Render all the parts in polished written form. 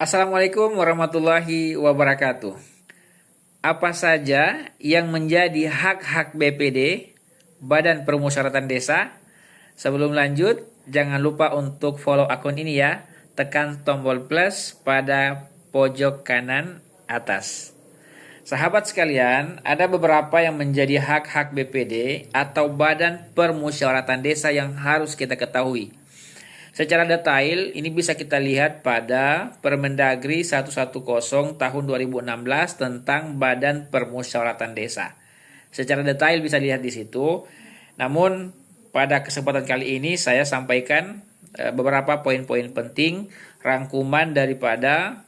Assalamualaikum warahmatullahi wabarakatuh. Apa saja yang menjadi hak-hak BPD, Badan Permusyawaratan Desa? Sebelum lanjut, jangan lupa untuk follow akun ini ya. Tekan tombol plus pada pojok kanan atas. Sahabat sekalian, ada beberapa yang menjadi hak-hak BPD atau Badan Permusyawaratan Desa yang harus kita ketahui. Secara detail, ini bisa kita lihat pada Permendagri 110 tahun 2016 tentang Badan Permusyawaratan Desa. Secara detail bisa dilihat di situ. Namun pada kesempatan kali ini saya sampaikan beberapa poin-poin penting rangkuman daripada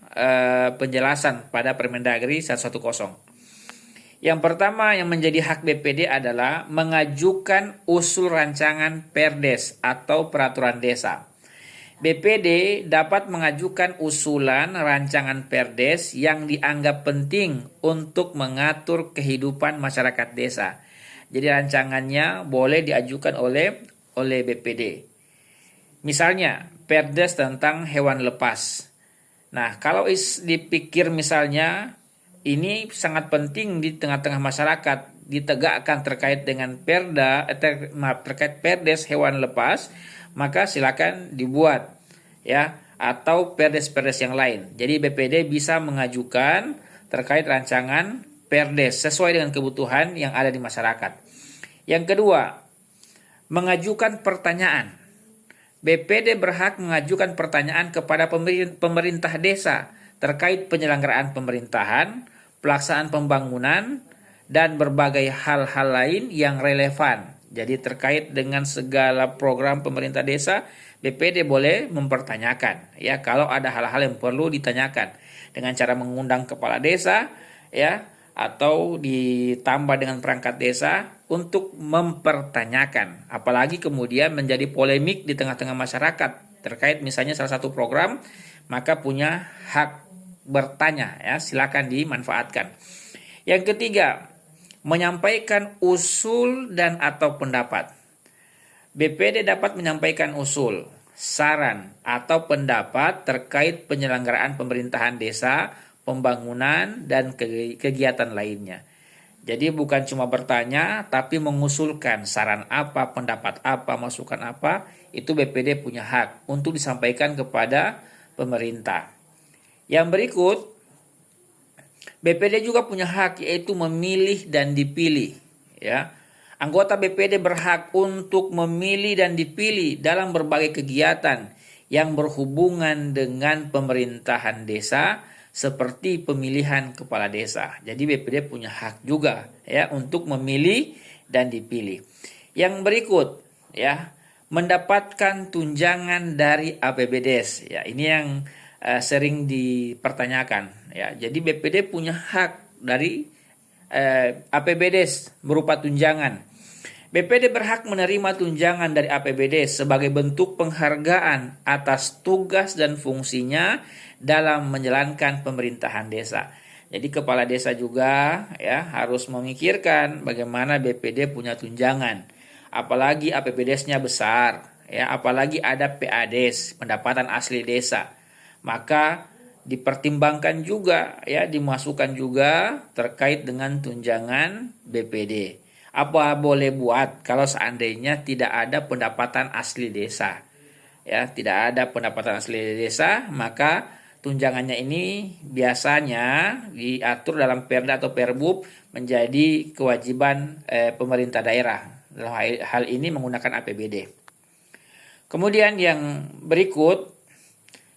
penjelasan pada Permendagri 110. Yang pertama yang menjadi hak BPD adalah mengajukan usul rancangan Perdes atau peraturan desa. BPD dapat mengajukan usulan rancangan Perdes yang dianggap penting untuk mengatur kehidupan masyarakat desa. Jadi rancangannya boleh diajukan oleh BPD. Misalnya Perdes tentang hewan lepas. Nah, kalau dipikir misalnya ini sangat penting di tengah-tengah masyarakat ditegakkan terkait dengan terkait Perdes hewan lepas, maka silakan dibuat ya, atau perdes-perdes yang lain. Jadi BPD bisa mengajukan terkait rancangan perdes sesuai dengan kebutuhan yang ada di masyarakat. Yang kedua, mengajukan pertanyaan. BPD berhak mengajukan pertanyaan kepada pemerintah desa terkait penyelenggaraan pemerintahan, pelaksanaan pembangunan, dan berbagai hal-hal lain yang relevan. Jadi terkait dengan segala program pemerintah desa, BPD boleh mempertanyakan ya kalau ada hal-hal yang perlu ditanyakan dengan cara mengundang kepala desa ya atau ditambah dengan perangkat desa untuk mempertanyakan. Apalagi kemudian menjadi polemik di tengah-tengah masyarakat terkait misalnya salah satu program, maka punya hak bertanya ya, silakan dimanfaatkan. Yang ketiga, menyampaikan usul dan atau pendapat. BPD dapat menyampaikan usul, saran, atau pendapat terkait penyelenggaraan pemerintahan desa, pembangunan, dan kegiatan lainnya. Jadi bukan cuma bertanya, tapi mengusulkan saran apa, pendapat apa, masukan apa, itu BPD punya hak untuk disampaikan kepada pemerintah. Yang berikut, BPD juga punya hak yaitu memilih dan dipilih ya. Anggota BPD berhak untuk memilih dan dipilih dalam berbagai kegiatan yang berhubungan dengan pemerintahan desa seperti pemilihan kepala desa. Jadi BPD punya hak juga ya untuk memilih dan dipilih. Yang berikut ya, mendapatkan tunjangan dari APBDes. Ya, ini yang sering dipertanyakan ya. Jadi BPD punya hak dari APBDes berupa tunjangan. BPD berhak menerima tunjangan dari APBDes sebagai bentuk penghargaan atas tugas dan fungsinya dalam menjalankan pemerintahan desa. Jadi kepala desa juga ya harus memikirkan bagaimana BPD punya tunjangan. Apalagi APBDes-nya besar ya, apalagi ada PADes, pendapatan asli desa. Maka dipertimbangkan juga ya, dimasukkan juga terkait dengan tunjangan BPD. Apa boleh buat kalau seandainya tidak ada pendapatan asli desa? Ya, tidak ada pendapatan asli desa, maka tunjangannya ini biasanya diatur dalam Perda atau Perbub menjadi kewajiban pemerintah daerah. Dalam hal ini menggunakan APBD. Kemudian yang berikut,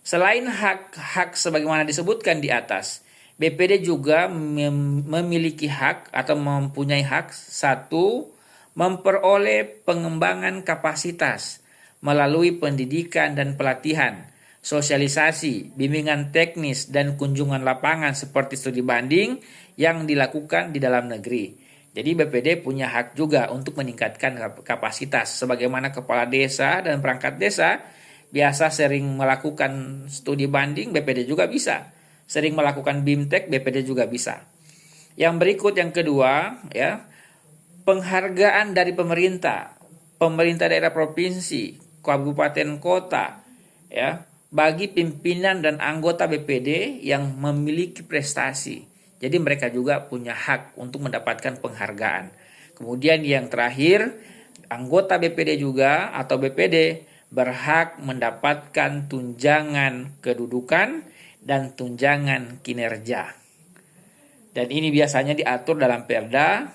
selain hak-hak sebagaimana disebutkan di atas, BPD juga memiliki hak atau mempunyai hak satu, memperoleh pengembangan kapasitas melalui pendidikan dan pelatihan, sosialisasi, bimbingan teknis, dan kunjungan lapangan seperti studi banding yang dilakukan di dalam negeri. Jadi BPD punya hak juga untuk meningkatkan kapasitas sebagaimana kepala desa dan perangkat desa biasa sering melakukan studi banding, BPD juga bisa. Sering melakukan BIMTEK, BPD juga bisa. Yang berikut yang kedua ya, penghargaan dari pemerintah daerah provinsi, kabupaten kota ya, bagi pimpinan dan anggota BPD yang memiliki prestasi. Jadi mereka juga punya hak untuk mendapatkan penghargaan. Kemudian yang terakhir, anggota BPD juga atau BPD berhak mendapatkan tunjangan kedudukan dan tunjangan kinerja. Dan ini biasanya diatur dalam Perda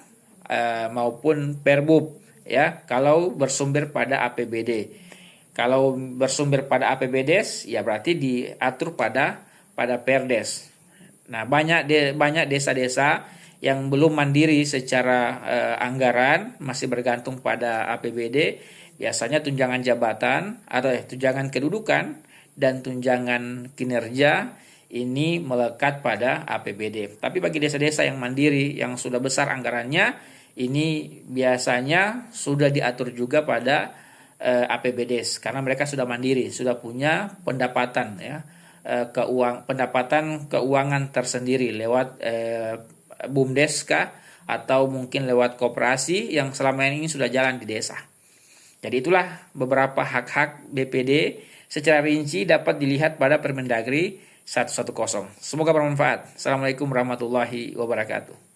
maupun Perbub ya, kalau bersumber pada APBD. Kalau bersumber pada APBDes ya berarti diatur pada Perdes. Nah, banyak desa-desa yang belum mandiri secara anggaran, masih bergantung pada APBD. Biasanya tunjangan jabatan atau tunjangan kedudukan dan tunjangan kinerja ini melekat pada APBD. Tapi bagi desa-desa yang mandiri yang sudah besar anggarannya, ini biasanya sudah diatur juga pada APBDes karena mereka sudah mandiri, sudah punya pendapatan ya, pendapatan keuangan tersendiri lewat BUMDes atau mungkin lewat koperasi yang selama ini sudah jalan di desa. Jadi itulah beberapa hak-hak BPD secara rinci dapat dilihat pada Permendagri 110. Semoga bermanfaat. Assalamualaikum warahmatullahi wabarakatuh.